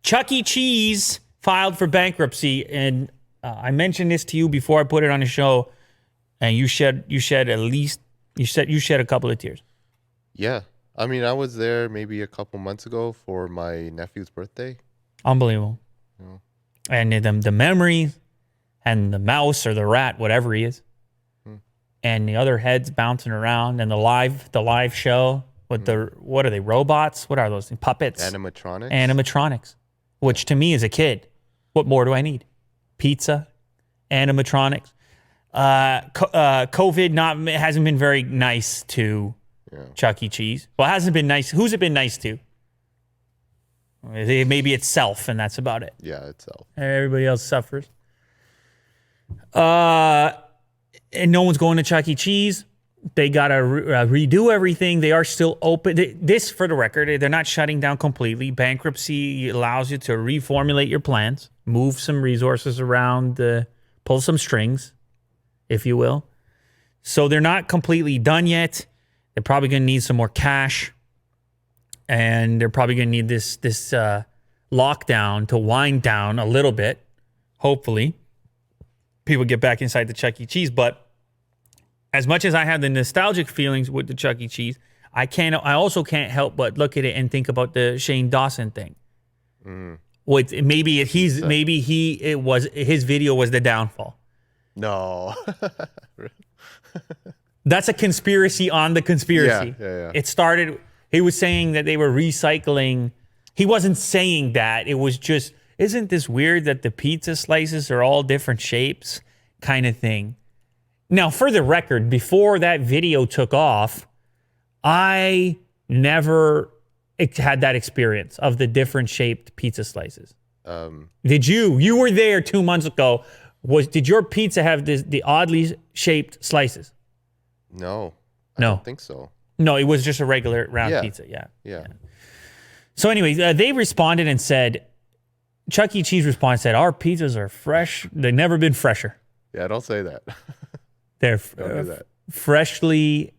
Chuck E. Cheese filed for bankruptcy, and I mentioned this to you before I put it on the show, and you shed a couple of tears. Yeah. I mean, I was there maybe a couple months ago for my nephew's birthday. Unbelievable. Yeah. And the memory and the mouse or the rat, whatever he is, and the other heads bouncing around, and the live show with what are they, robots? What are those things? Puppets? Animatronics, which to me as a kid, what more do I need? Pizza, animatronics. COVID hasn't been very nice to Chuck E. Cheese. Well, it hasn't been nice. Who's it been nice to? Maybe itself, and that's about it. Yeah, itself. Everybody else suffers. And no one's going to Chuck E. Cheese. They got to redo everything. They are still open. This, for the record, they're not shutting down completely. Bankruptcy allows you to reformulate your plans, move some resources around, pull some strings, if you will. So they're not completely done yet. They're probably going to need some more cash. And they're probably going to need this lockdown to wind down a little bit, hopefully. People get back inside the Chuck E. Cheese, but as much as I have the nostalgic feelings with the Chuck E. Cheese, I also can't help but look at it and think about the Shane Dawson thing. Maybe his video was the downfall. No. That's a conspiracy on the conspiracy. Yeah. It started, he was saying that they were recycling. He wasn't saying that. It was just, isn't this weird that the pizza slices are all different shapes kind of thing? Now, for the record, before that video took off, I never had that experience of the different shaped pizza slices. Did you? You were there 2 months ago. Did your pizza have the oddly shaped slices? No. I don't think so. No, it was just a regular round pizza. Yeah. So anyways, they responded and said, Chuck E. Cheese responded and said, our pizzas are fresh. They've never been fresher. Yeah, don't say that. They're freshly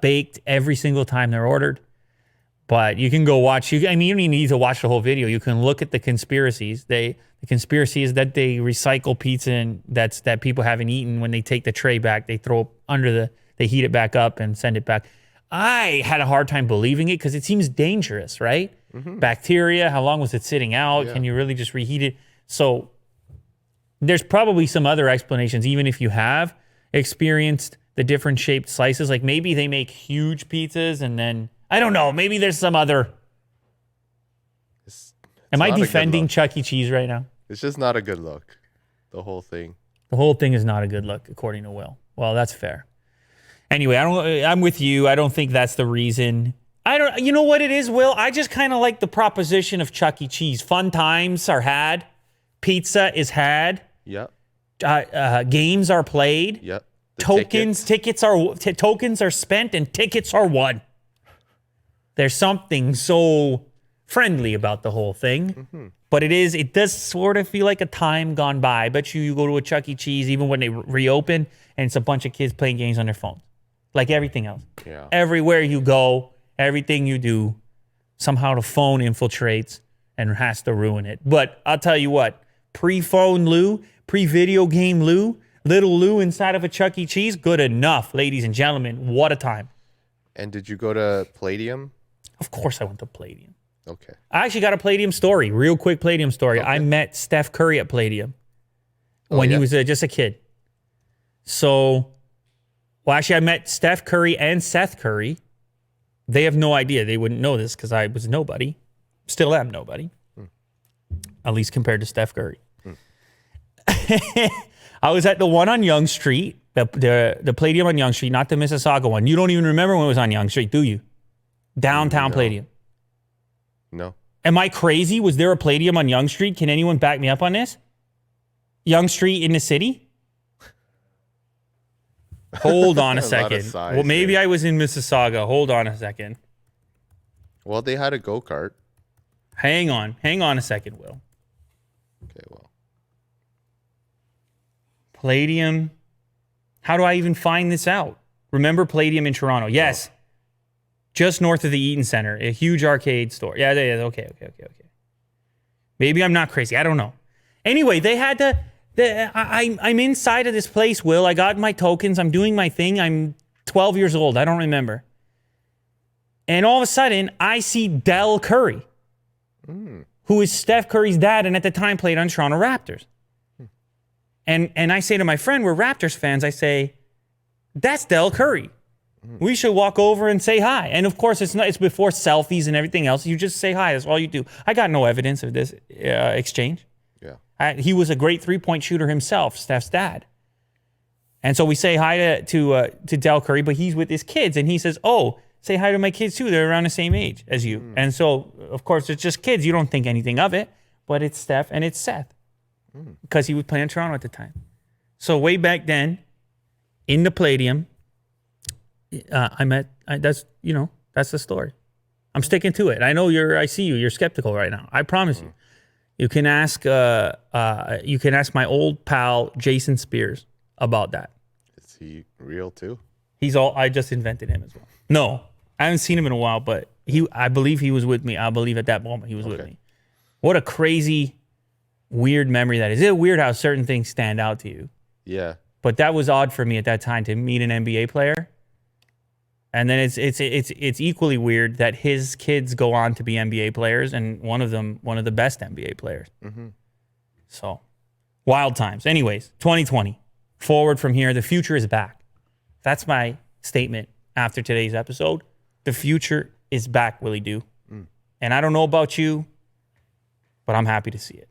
baked every single time they're ordered. But you can go watch. You don't even need to watch the whole video. You can look at the conspiracies. The conspiracy is that they recycle pizza and that people haven't eaten. When they take the tray back, they throw it they heat it back up and send it back. I had a hard time believing it because it seems dangerous, right? Bacteria, how long was it sitting out? Can you really just reheat it? So there's probably some other explanations, even if you have experienced the different shaped slices. Like maybe they make huge pizzas and then, I don't know, maybe there's some other. Am I defending Chuck E. Cheese right now? It's just not a good look, the whole thing. The whole thing is not a good look, according to Will. Well, that's fair. Anyway, I'm with you. I don't think that's the reason. You know what it is, Will? I just kind of like the proposition of Chuck E. Cheese. Fun times are had. Pizza is had. Yep. Games are played. Yep. Tokens are spent and tickets are won. There's something so friendly about the whole thing. But it does sort of feel like a time gone by. I bet you go to a Chuck E. Cheese, even when they reopen, and it's a bunch of kids playing games on their phones. Like everything else. Yeah. Everywhere you go, everything you do, somehow the phone infiltrates and has to ruin it. But I'll tell you what, pre-phone Lou, pre-video game Lou, little Lou inside of a Chuck E. Cheese, good enough, ladies and gentlemen. What a time. And did you go to Palladium? Of course I went to Palladium. Okay. I actually got a Palladium story, real quick Palladium story. Okay. I met Steph Curry at Palladium when he was just a kid. So, well, actually I met Steph Curry and Seth Curry. They have no idea. They wouldn't know this because I was nobody. Still am nobody. At least compared to Steph Curry. I was at the one on Yonge Street, the Palladium on Yonge Street, not the Mississauga one. You don't even remember when it was on Yonge Street, do you? Downtown Palladium. No. Am I crazy? Was there a Palladium on Yonge Street? Can anyone back me up on this? Yonge Street in the city? Hold on a second. Well, maybe I was in Mississauga. Hold on a second. Well, they had a go-kart. Hang on a second, Will. Okay, well. Palladium. How do I even find this out? Remember Palladium in Toronto? Yes. Just north of the Eaton Center. A huge arcade store. Yeah, okay. Maybe I'm not crazy. I don't know. Anyway, they had to. I'm inside of this place, Will. I got my tokens. I'm doing my thing. I'm 12 years old. I don't remember. And all of a sudden, I see Del Curry, who is Steph Curry's dad, and at the time played on Toronto Raptors. And I say to my friend, we're Raptors fans, I say, that's Del Curry. We should walk over and say hi. And of course, it's before selfies and everything else. You just say hi. That's all you do. I got no evidence of this exchange. Yeah. He was a great three-point shooter himself, Steph's dad. And so we say hi to Del Curry, but he's with his kids. And he says, oh, say hi to my kids too. They're around the same age as you. And so, of course, it's just kids. You don't think anything of it. But it's Steph and it's Seth. Because he was playing in Toronto at the time. So way back then, in the Palladium, that's the story. I'm sticking to it. I know I see you're skeptical right now. I promise you. You can ask my old pal Jason Spears about that. Is he real too? I just invented him as well. No, I haven't seen him in a while, but I believe he was with me. I believe at that moment he was with me. What a crazy, weird memory that is. Isn't it weird how certain things stand out to you? Yeah. But that was odd for me at that time to meet an NBA player. And then it's equally weird that his kids go on to be NBA players, and one of the best NBA players. So, wild times. Anyways, 2020, forward from here. The future is back. That's my statement after today's episode. The future is back, Willie Doo. And I don't know about you, but I'm happy to see it.